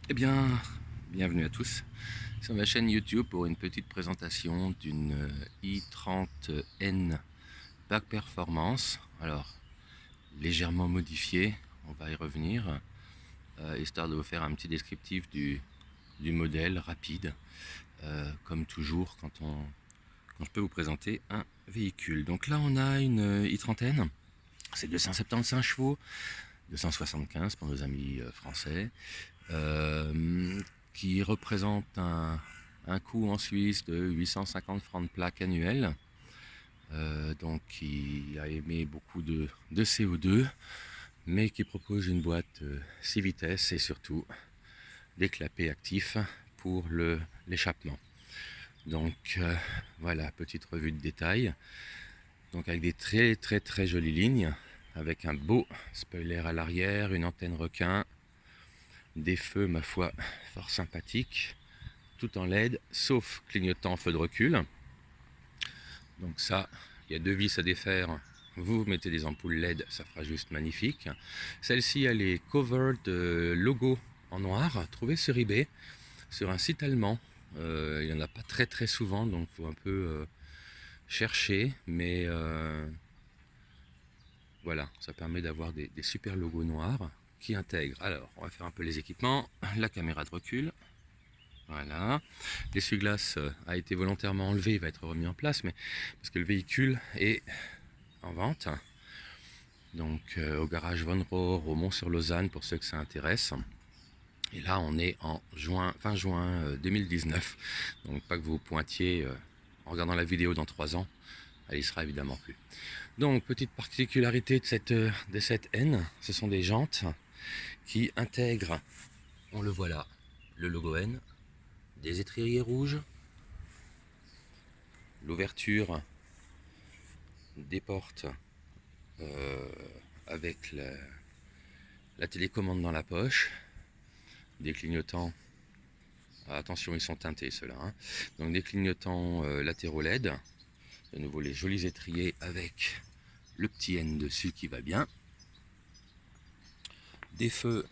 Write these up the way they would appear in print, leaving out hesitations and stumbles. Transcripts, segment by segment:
Eh bien, bienvenue à tous sur ma chaîne YouTube pour une petite présentation d'une i30N Pack Performance. Alors, légèrement modifiée, on va y revenir, histoire de vous faire un petit descriptif du modèle rapide, comme toujours quand je peux vous présenter un véhicule. Donc là, on a une i30N, c'est 275 chevaux, 275 pour nos amis français. Euh, qui représente un coût en Suisse de 850 francs de plaque annuelle, donc qui a émis beaucoup de CO2, mais qui propose une boîte 6 vitesses et surtout des clapets actifs pour l'échappement. Donc voilà, petite revue de détail, donc avec des très jolies lignes, avec un beau spoiler à l'arrière, une antenne requin, des feux ma foi fort sympathiques, tout en LED, sauf clignotant feu de recul. Donc ça, il y a deux vis à défaire. Vous mettez des ampoules LED, ça fera juste magnifique. Celle-ci, elle est cover de logo en noir, trouvé sur eBay, sur un site allemand. Il n'y en a pas très souvent, donc il faut un peu chercher. Mais voilà, ça permet d'avoir des super logos noirs qui intègrent. Alors, on va faire un peu les équipements. La caméra de recul. Voilà. L'essuie-glace a été volontairement enlevé, il va être remis en place, mais parce que le véhicule est en vente. Donc au garage Von Rohr, au Mont-sur-Lausanne, pour ceux que ça intéresse. Et là, on est en fin juin 2019. Donc pas que vous pointiez en regardant la vidéo dans 3 ans, elle y sera évidemment plus. Donc petite particularité de cette N, ce sont des jantes qui intègrent, on le voit là, le logo N, des étriers rouges, l'ouverture des portes euh, avec la télécommande dans la poche, des clignotants, attention ils sont teintés ceux-là, hein. Donc des clignotants latéraux LED, de nouveau les jolis étriers avec le petit N dessus qui va bien, des feux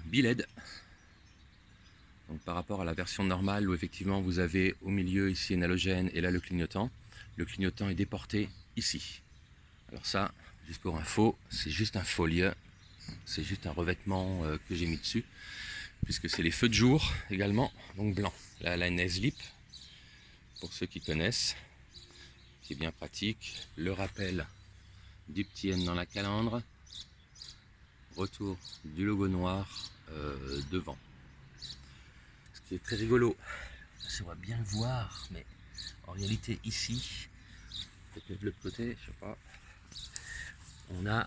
bi-LED, donc par rapport à la version normale où effectivement vous avez au milieu ici un halogène et là le clignotant est déporté ici. Alors ça, juste pour info, c'est juste un folie, c'est juste un revêtement que j'ai mis dessus, puisque c'est les feux de jour également, donc blanc. Là, la NS-Lip, pour ceux qui connaissent, qui est bien pratique. Le rappel du petit N dans la calandre, retour du logo noir devant. Ce qui est très rigolo, ça va bien le voir, mais en réalité ici, peut-être de l'autre côté, je sais pas, on a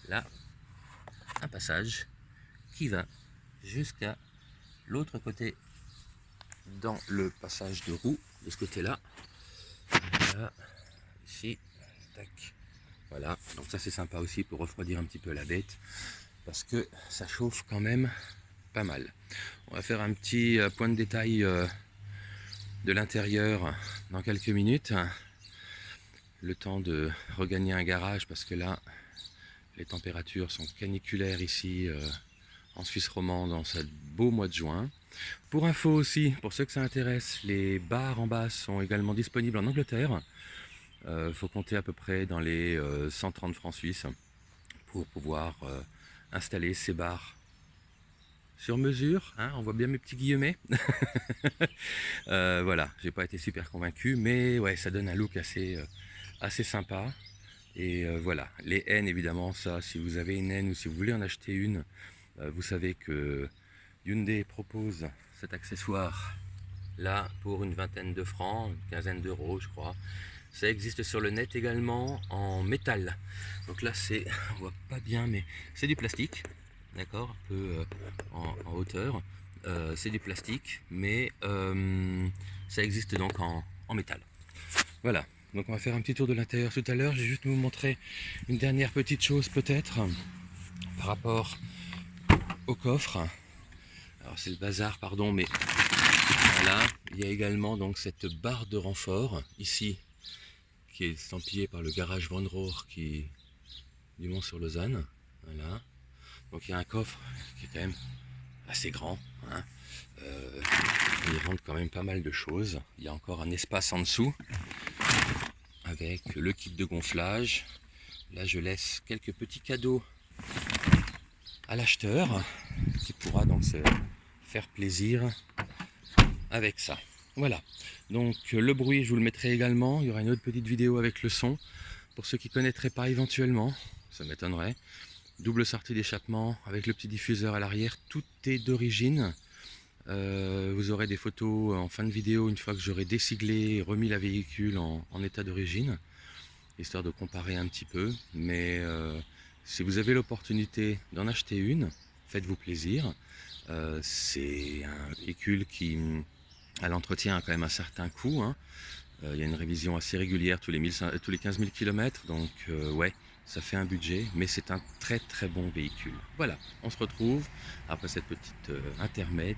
là un passage qui va jusqu'à l'autre côté dans le passage de roue de ce côté là. Voilà, ici, tac, voilà, donc ça c'est sympa aussi pour refroidir un petit peu la bête parce que ça chauffe quand même pas mal. On va faire un petit point de détail de l'intérieur dans quelques minutes, le temps de regagner un garage parce que là les températures sont caniculaires ici en Suisse romande en ce beau mois de juin. Pour info aussi, pour ceux que ça intéresse, les bars en bas sont également disponibles en Angleterre. Faut compter à peu près dans les 130 francs suisses pour pouvoir installer ces bars sur mesure, hein, on voit bien mes petits guillemets. Voilà, j'ai pas été super convaincu, mais ouais, ça donne un look assez sympa. Et voilà, les N évidemment, ça, si vous avez une N ou si vous voulez en acheter une, vous savez que Hyundai propose cet accessoire là pour une vingtaine de francs, une quinzaine d'euros je crois. Ça existe sur le net également en métal. Donc là c'est, on voit pas bien mais c'est du plastique, d'accord, un peu en hauteur. C'est du plastique mais ça existe donc en métal. Voilà, donc on va faire un petit tour de l'intérieur tout à l'heure. Je vais juste vous montrer une dernière petite chose peut-être par rapport au coffre. Alors c'est le bazar, pardon, mais voilà, il y a également donc cette barre de renfort ici qui est estampillée par le garage Von Rohr qui du Mont-sur-Lausanne. Voilà. Donc il y a un coffre qui est quand même assez grand, hein. Il rentre quand même pas mal de choses. Il y a encore un espace en dessous avec le kit de gonflage. Là je laisse quelques petits cadeaux à l'acheteur qui pourra donc se faire plaisir avec ça. Voilà, donc le bruit je vous le mettrai également. Il y aura une autre petite vidéo avec le son pour ceux qui ne connaîtraient pas éventuellement, ça m'étonnerait. Double sortie d'échappement avec le petit diffuseur à l'arrière, tout est d'origine. Vous aurez des photos en fin de vidéo une fois que j'aurai déciglé et remis la véhicule en état d'origine, histoire de comparer un petit peu. Mais si vous avez l'opportunité d'en acheter une, faites-vous plaisir. C'est un véhicule qui, à l'entretien, a quand même un certain coût, hein. Il y a une révision assez régulière tous les 15 000 km, donc ouais, ça fait un budget, mais c'est un très très bon véhicule. Voilà, on se retrouve après cette petite intermède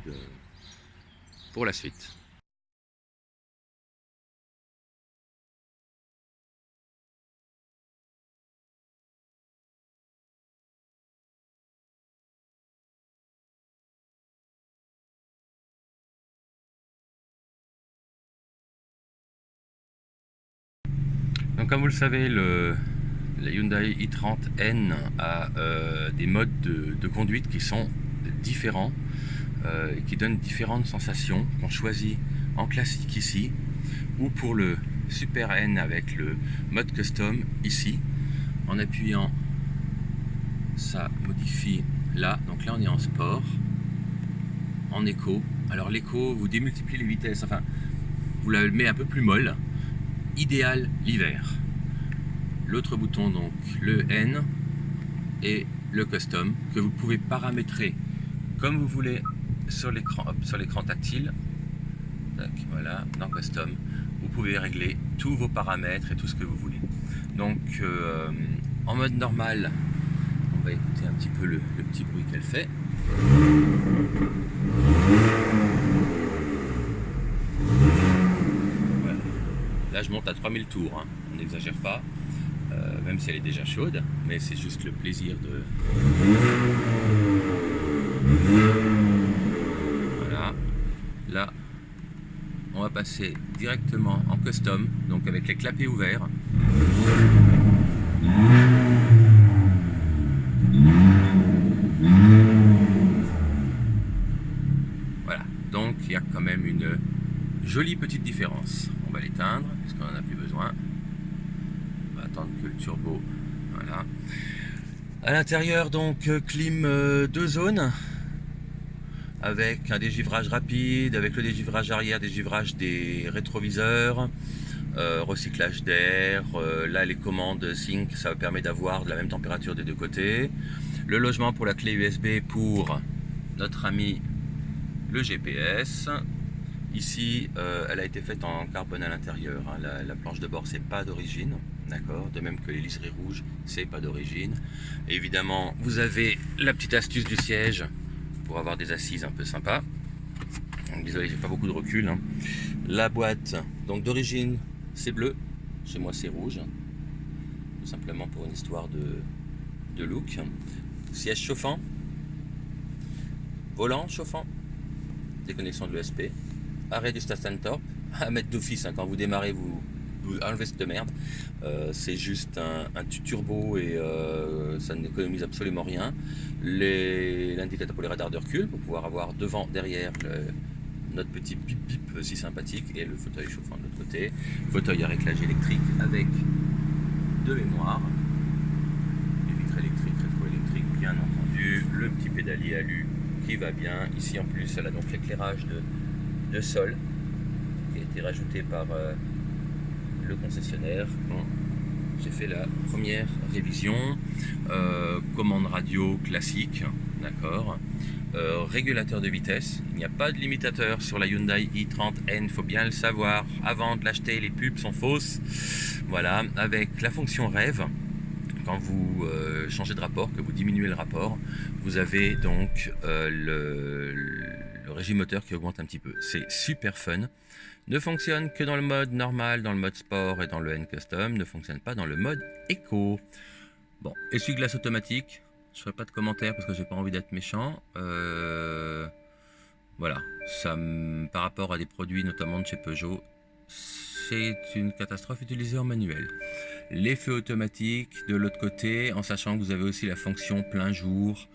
pour la suite. Donc comme vous le savez, la Hyundai i30N a des modes de conduite qui sont différents et qui donnent différentes sensations qu'on choisit en classique ici ou pour le Super N avec le mode custom ici. En appuyant, ça modifie là, donc là on est en sport, en éco. Alors l'éco, vous démultipliez les vitesses, enfin vous la mettez un peu plus molle, idéal l'hiver. L'autre bouton, donc le N et le custom, que vous pouvez paramétrer comme vous voulez sur l'écran tactile. Tac, voilà, dans custom, vous pouvez régler tous vos paramètres et tout ce que vous voulez. Donc en mode normal, on va écouter un petit peu le petit bruit qu'elle fait. Voilà. Là je monte à 3000 tours, hein. On n'exagère pas. Même si elle est déjà chaude, mais c'est juste le plaisir de... Voilà, là, on va passer directement en custom, donc avec les clapets ouverts. Voilà, donc il y a quand même une jolie petite différence. On va l'éteindre, parce qu'on n'en a plus besoin. On va attendre que le turbo, voilà. À l'intérieur, donc clim 2 zones avec un dégivrage rapide, avec le dégivrage arrière, dégivrage des rétroviseurs, recyclage d'air, là les commandes Sync, ça permet d'avoir de la même température des deux côtés, le logement pour la clé USB pour notre ami le GPS. Ici, elle a été faite en carbone à l'intérieur, hein. La planche de bord, c'est pas d'origine, d'accord. De même que les liserés rouges, c'est pas d'origine. Évidemment, vous avez la petite astuce du siège pour avoir des assises un peu sympas. Désolé, j'ai pas beaucoup de recul, hein. La boîte, donc d'origine, c'est bleu. Chez moi, c'est rouge. Tout simplement pour une histoire de look. Siège chauffant. Volant chauffant. Déconnexion de l'ESP. Arrêt du Start and Stop, à mettre d'office, hein, quand vous démarrez, vous enlevez cette merde. C'est juste un turbo et ça n'économise absolument rien. L'indicateur pour les radars de recul, pour pouvoir avoir devant, derrière notre petit bip bip si sympathique, et le fauteuil chauffant de l'autre côté. Fauteuil à réglage électrique avec de mémoire, les vitres électriques, rétroélectriques bien entendu, le petit pédalier alu qui va bien. Ici en plus elle a donc l'éclairage de sol qui a été rajouté par le concessionnaire quand j'ai fait la première révision. Commande radio classique, d'accord. Régulateur de vitesse, il n'y a pas de limitateur sur la Hyundai i30N, il faut bien le savoir avant de l'acheter, les pubs sont fausses. Voilà, avec la fonction rêve, quand vous changez de rapport, que vous diminuez le rapport, vous avez donc le régime moteur qui augmente un petit peu. C'est super fun. Ne fonctionne que dans le mode normal, dans le mode sport et dans le N Custom. Ne fonctionne pas dans le mode éco. Bon, essuie-glace automatique. Je ferai pas de commentaires parce que j'ai pas envie d'être méchant. Voilà, par rapport à des produits notamment de chez Peugeot, c'est une catastrophe utilisée en manuel. Les feux automatiques de l'autre côté, en sachant que vous avez aussi la fonction plein jour.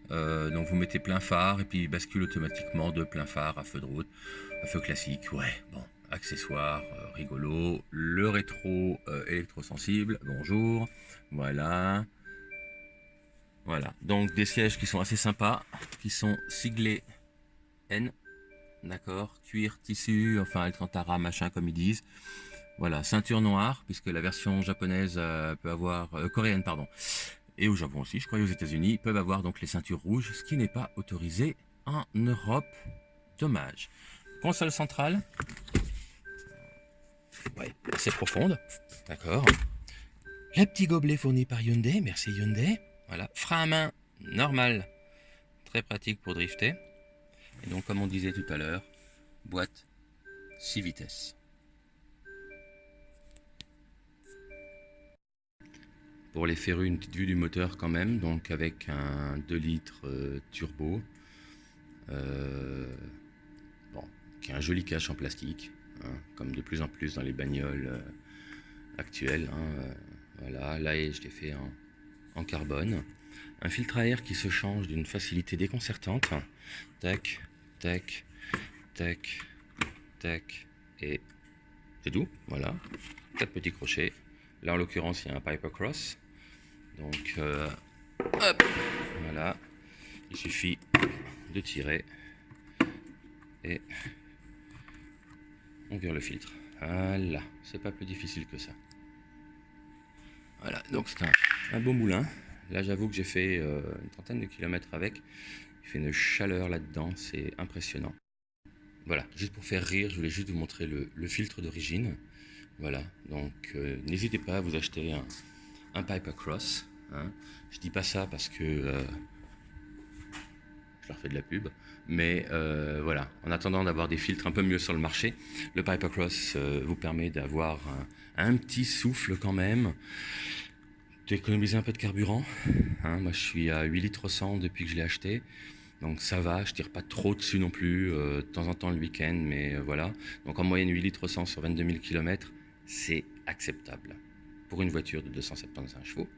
Donc vous mettez plein phare et puis il bascule automatiquement de plein phare à feu de route, à feu classique. Ouais, bon, accessoire rigolo. Le rétro électrosensible, bonjour. Voilà. Voilà, donc des sièges qui sont assez sympas, qui sont siglés N, d'accord, cuir, tissu, enfin Alcantara, machin comme ils disent. Voilà, ceinture noire, puisque la version japonaise peut avoir, coréenne pardon, et au Japon aussi, je crois, aux États-Unis, peuvent avoir donc les ceintures rouges, ce qui n'est pas autorisé en Europe. Dommage. Console centrale, ouais, assez profonde, d'accord. Le petit gobelet fourni par Hyundai, merci Hyundai. Voilà, frein à main normal, très pratique pour drifter. Et donc, comme on disait tout à l'heure, boîte 6 vitesses. Pour les férus, une petite vue du moteur quand même, donc avec un 2 litres turbo, bon, qui a un joli cache en plastique, hein, comme de plus en plus dans les bagnoles actuelles. Hein, voilà, là je l'ai fait en carbone. Un filtre à air qui se change d'une facilité déconcertante. Tac, tac, tac, tac, et c'est tout, voilà. 4 petits crochets. Là en l'occurrence il y a un Piper Cross. Donc hop, voilà. Il suffit de tirer et on vire le filtre. Voilà, c'est pas plus difficile que ça. Voilà, donc c'est un beau moulin. Là j'avoue que j'ai fait une trentaine de kilomètres avec. Il fait une chaleur là-dedans, c'est impressionnant. Voilà, juste pour faire rire, je voulais juste vous montrer le filtre d'origine. Voilà, donc n'hésitez pas à vous acheter un Piper Cross. Hein. Je dis pas ça parce que je leur fais de la pub, mais voilà, en attendant d'avoir des filtres un peu mieux sur le marché, le Piper Cross vous permet d'avoir un petit souffle quand même, d'économiser un peu de carburant. Hein. Moi je suis à 8 litres 100 depuis que je l'ai acheté. Donc ça va, je tire pas trop dessus non plus, de temps en temps le week-end, mais voilà. Donc en moyenne 8 litres 100 sur 22 000 km, c'est acceptable pour une voiture de 275 chevaux.